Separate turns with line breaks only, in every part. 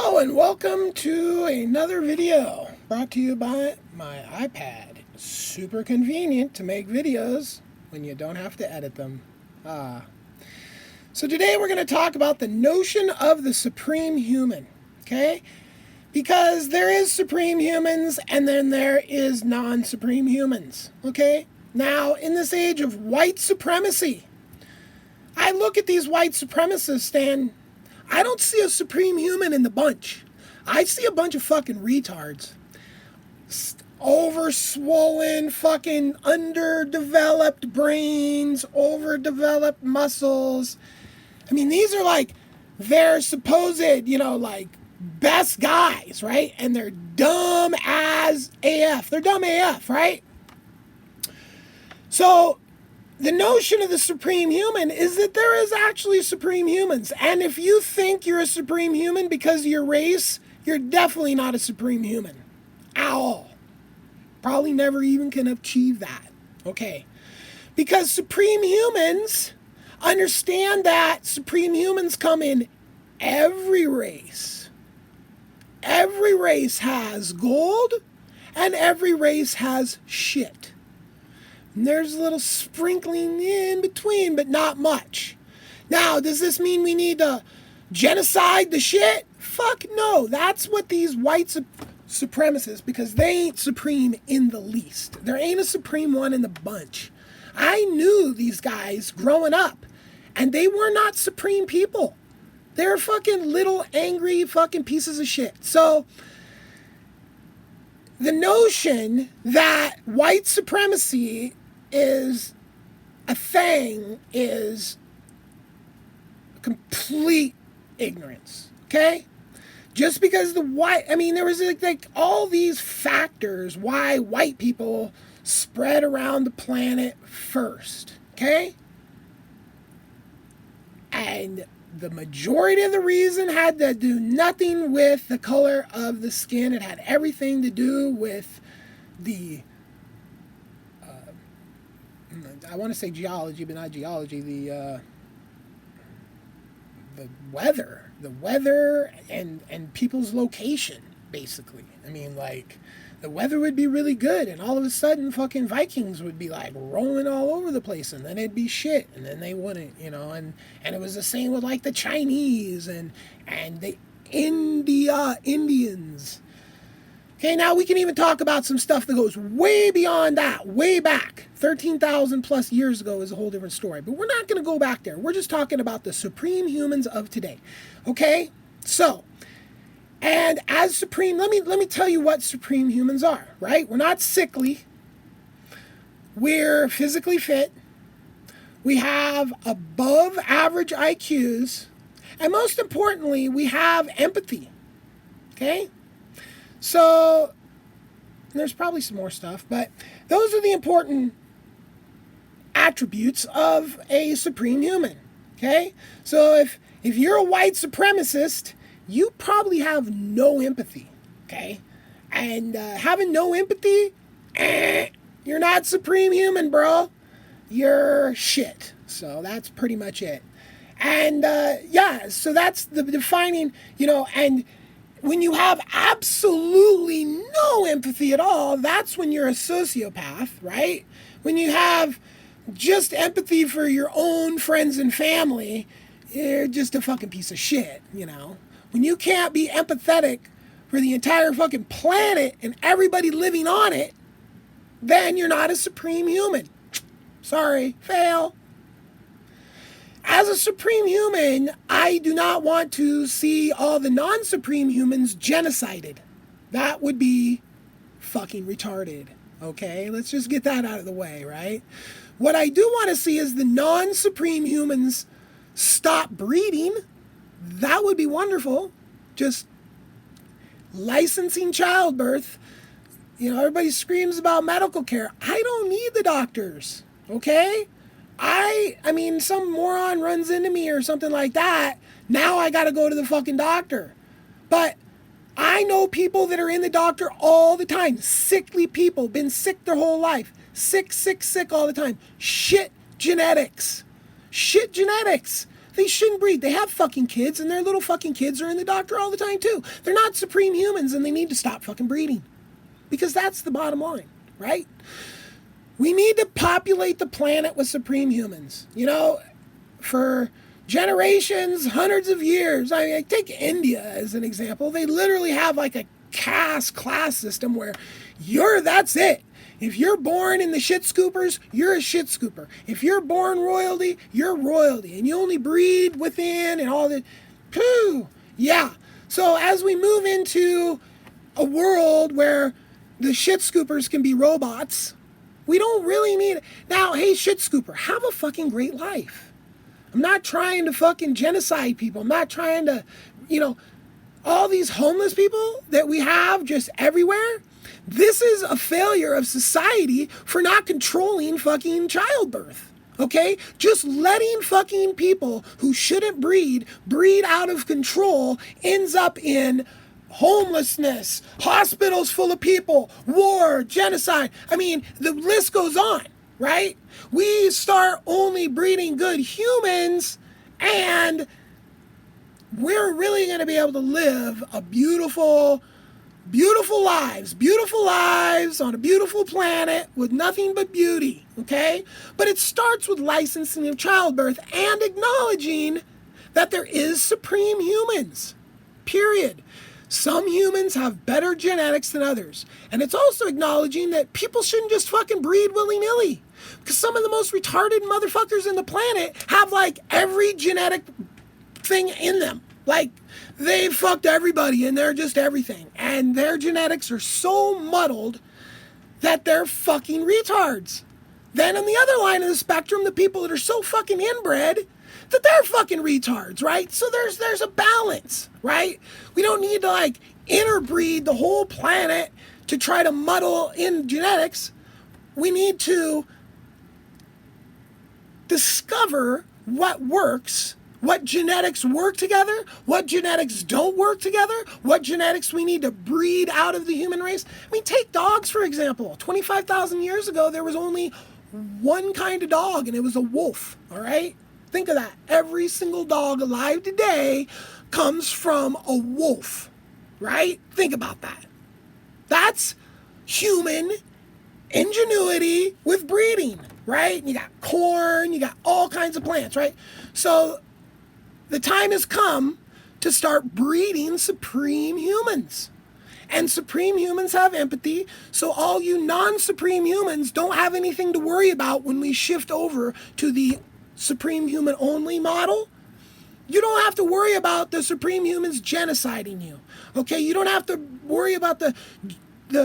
Hello and welcome to another video brought to you by my iPad. Super convenient to make videos when you don't have to edit them. So today we're going to talk about the notion of the supreme human, okay? Because there is supreme humans and then there is non-supreme humans, okay? Now, in this age of white supremacy, I look at these white supremacists and I don't see a supreme human in the bunch. I see a bunch of fucking retards. Overswollen, fucking underdeveloped brains, overdeveloped muscles. I mean, these are like their supposed, like best guys, right? And they're dumb as AF. They're dumb AF, right? So the notion of the supreme human is that there is actually supreme humans. And if you think you're a supreme human because of your race, you're definitely not a supreme human at all. Probably never even can achieve that. Okay. Because supreme humans understand that supreme humans come in every race. Every race has gold and every race has shit. And there's a little sprinkling in between, but not much. Now, does this mean we need to genocide the shit? Fuck no. That's what these white supremacists, because they ain't supreme in the least. There ain't a supreme one in the bunch. I knew these guys growing up, and they were not supreme people. They're fucking little angry fucking pieces of shit. So the notion that white supremacy is a thing is complete ignorance, okay? Just because there was like all these factors why white people spread around the planet first, okay? And the majority of the reason had to do nothing with the color of the skin. It had everything to do with the I want to say geology, but not geology. The weather and people's location, basically. I mean, like, the weather would be really good, and all of a sudden, fucking Vikings would be like rolling all over the place, and then it'd be shit, and then they wouldn't, and it was the same with like the Chinese and the Indians. Okay, now we can even talk about some stuff that goes way beyond that, way back. 13,000 plus years ago is a whole different story. But we're not going to go back there. We're just talking about the supreme humans of today. Okay? So, and as supreme, let me tell you what supreme humans are, right? We're not sickly. We're physically fit. We have above average IQs. And most importantly, we have empathy. Okay? So, there's probably some more stuff, but those are the important attributes of a supreme human, okay? So if you're a white supremacist, you probably have no empathy, okay? And having no empathy, you're not supreme human, bro. You're shit. So that's pretty much it. And so that's the defining, and when you have absolutely no empathy at all, that's when you're a sociopath, right? When you have just empathy for your own friends and family, you're just a fucking piece of shit, When you can't be empathetic for the entire fucking planet and everybody living on it, then you're not a supreme human. Sorry, fail. As a supreme human, I do not want to see all the non-supreme humans genocided. That would be fucking retarded, okay? Let's just get that out of the way, right? What I do want to see is the non-supreme humans stop breeding. That would be wonderful. Just licensing childbirth. Everybody screams about medical care. I don't need the doctors, okay? I mean, some moron runs into me or something like that. Now I got to go to the fucking doctor. But I know people that are in the doctor all the time. Sickly people, been sick their whole life. Sick all the time. Shit genetics. They shouldn't breed. They have fucking kids, and their little fucking kids are in the doctor all the time too. They're not supreme humans, and they need to stop fucking breeding. Because that's the bottom line, right? We need to populate the planet with supreme humans. You know, for generations, hundreds of years. I mean, take India as an example. They literally have like a caste class system where that's it. If you're born in the shit scoopers, you're a shit scooper. If you're born royalty, you're royalty. And you only breed within and all that. Yeah. So as we move into a world where the shit scoopers can be robots, we don't really need it. Now, hey, shit scooper, have a fucking great life. I'm not trying to fucking genocide people. I'm not trying to, all these homeless people that we have just everywhere. This is a failure of society for not controlling fucking childbirth. Okay? Just letting fucking people who shouldn't breed out of control ends up in homelessness, hospitals full of people, war, genocide. I mean, the list goes on, right? We start only breeding good humans, and we're really going to be able to live a beautiful lives on a beautiful planet with nothing but beauty, okay? But it starts with licensing of childbirth and acknowledging that there is supreme humans, period. Some humans have better genetics than others. And it's also acknowledging that people shouldn't just fucking breed willy-nilly. Because some of the most retarded motherfuckers in the planet have like every genetic thing in them. Like, they fucked everybody and they're just everything. And their genetics are so muddled that they're fucking retards. Then on the other line of the spectrum, the people that are so fucking inbred that they're fucking retards, right? So there's a balance, right? We don't need to like interbreed the whole planet to try to muddle in genetics. We need to discover what works, what genetics work together, what genetics don't work together, what genetics we need to breed out of the human race. I mean, take dogs, for example. 25,000 years ago, there was only one kind of dog, and it was a wolf, all right? Think of that. Every single dog alive today comes from a wolf, right? Think about that. That's human ingenuity with breeding, right? You got corn, you got all kinds of plants, right? So the time has come to start breeding supreme humans. And supreme humans have empathy, so all you non-supreme humans don't have anything to worry about when we shift over to the supreme human only model. You don't have to worry about the supreme humans genociding you. Okay, you don't have to worry about the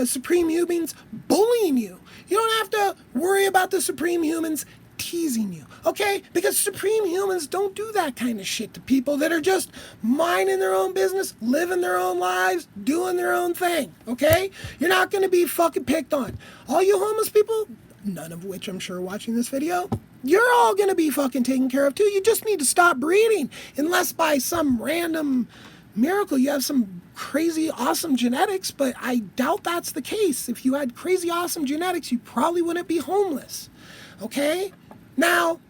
supreme humans bullying you. You don't have to worry about the supreme humans teasing you. Okay, because supreme humans don't do that kind of shit to people that are just minding their own business, living their own lives, doing their own thing. Okay, you're not going to be fucking picked on. All you homeless people, none of which I'm sure are watching this video, you're all going to be fucking taken care of too. You just need to stop breeding, unless by some random miracle you have some crazy awesome genetics, but I doubt that's the case. If you had crazy awesome genetics, you probably wouldn't be homeless. Okay? Now,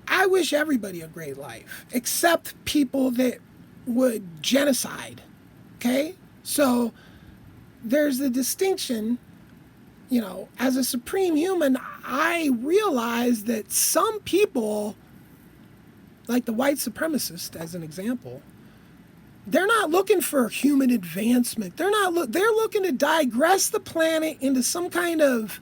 I wish everybody a great life, except people that would genocide. Okay? So there's the distinction. You know, as a supreme human, I realize that some people, like the white supremacist as an example, they're not looking for human advancement. They're looking to digress the planet into some kind of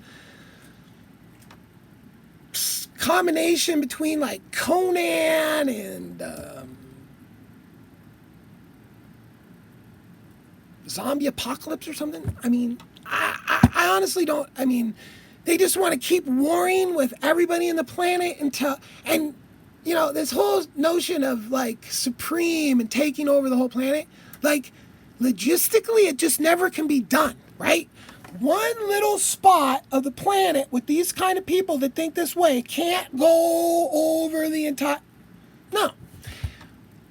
combination between like Conan and zombie apocalypse or something. I mean, I honestly don't. I mean, they just want to keep warring with everybody in the planet and you know, this whole notion of like supreme and taking over the whole planet, like logistically, it just never can be done, right? One little spot of the planet with these kind of people that think this way can't go over the entire. No.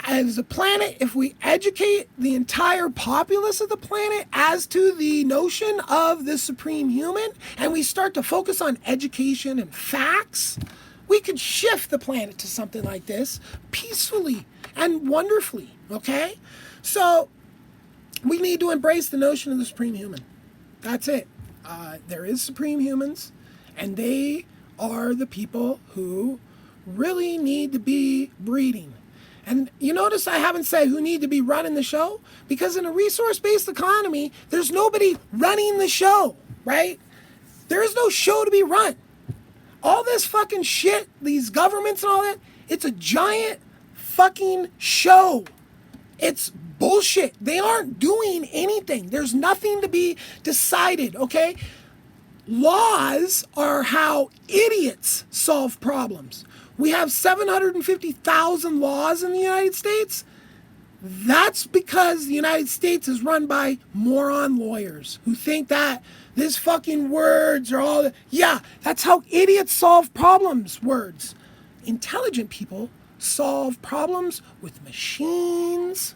As a planet, if we educate the entire populace of the planet as to the notion of the supreme human, and we start to focus on education and facts, we could shift the planet to something like this peacefully and wonderfully, okay? So we need to embrace the notion of the supreme human. That's it. There is supreme humans, and they are the people who really need to be breeding. And you notice I haven't said who need to be running the show, because in a resource-based economy, there's nobody running the show, right? There is no show to be run. All this fucking shit, these governments and all that, it's a giant fucking show. It's bullshit. They aren't doing anything. There's nothing to be decided, okay? Laws are how idiots solve problems. We have 750,000 laws in the United States. That's because the United States is run by moron lawyers who think that this fucking words are all... Yeah, that's how idiots solve problems, words. Intelligent people solve problems with machines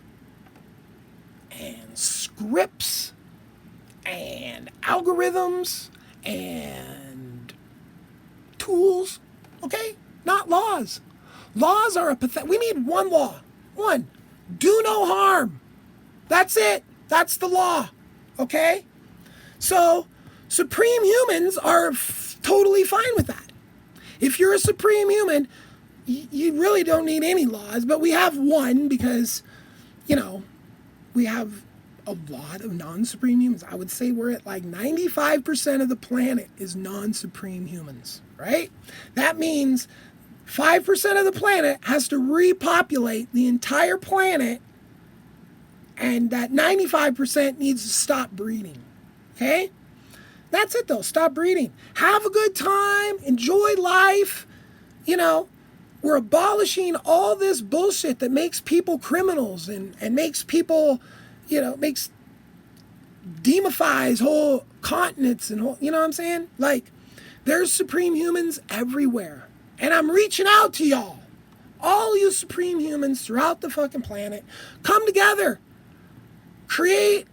and scripts and algorithms and tools, okay? Not laws. Laws are a pathetic... We need one law. One. Do no harm. That's it. That's the law, okay? So, supreme humans are totally fine with that. If you're a supreme human, you really don't need any laws, but we have one because, you know, we have a lot of non-supreme humans. I would say we're at like 95% of the planet is non-supreme humans, right? That means 5% of the planet has to repopulate the entire planet, and that 95% needs to stop breeding, okay? That's it though, stop breeding. Have a good time, enjoy life, you know. We're abolishing all this bullshit that makes people criminals and makes people, you know, demifies whole continents and whole, you know what I'm saying? Like, there's supreme humans everywhere. And I'm reaching out to y'all. All you supreme humans throughout the fucking planet, come together. Create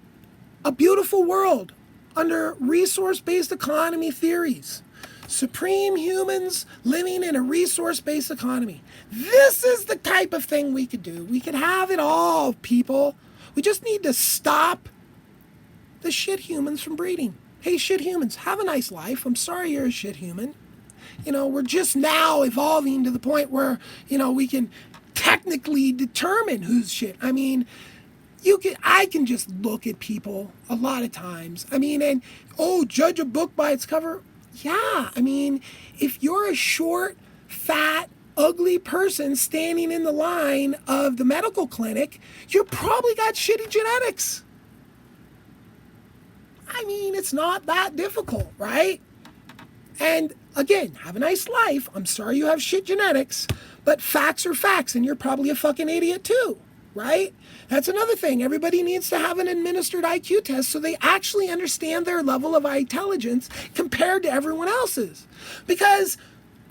a beautiful world under resource-based economy theories. Supreme humans living in a resource-based economy. This is the type of thing we could do. We could have it all, people. We just need to stop the shit humans from breeding. Hey, shit humans, have a nice life. I'm sorry you're a shit human. You know, we're just now evolving to the point where, you know, we can technically determine who's shit. I mean, I can just look at people a lot of times. I mean, and, judge a book by its cover. Yeah, I mean, if you're a short, fat, ugly person standing in the line of the medical clinic, you probably got shitty genetics. I mean, it's not that difficult, right? And again, have a nice life. I'm sorry you have shit genetics, but facts are facts, and you're probably a fucking idiot too, right? That's another thing. Everybody needs to have an administered IQ test so they actually understand their level of intelligence compared to everyone else's. Because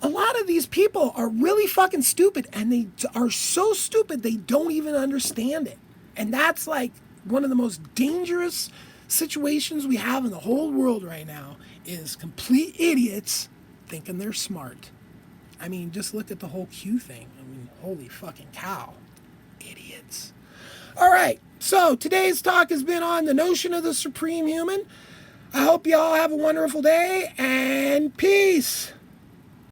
a lot of these people are really fucking stupid, and they are so stupid they don't even understand it. And that's like one of the most dangerous situations we have in the whole world right now, is complete idiots thinking they're smart. I mean, just look at the whole Q thing. I mean, holy fucking cow. Idiots. All right, so today's talk has been on the notion of the supreme human. I hope you all have a wonderful day, and peace.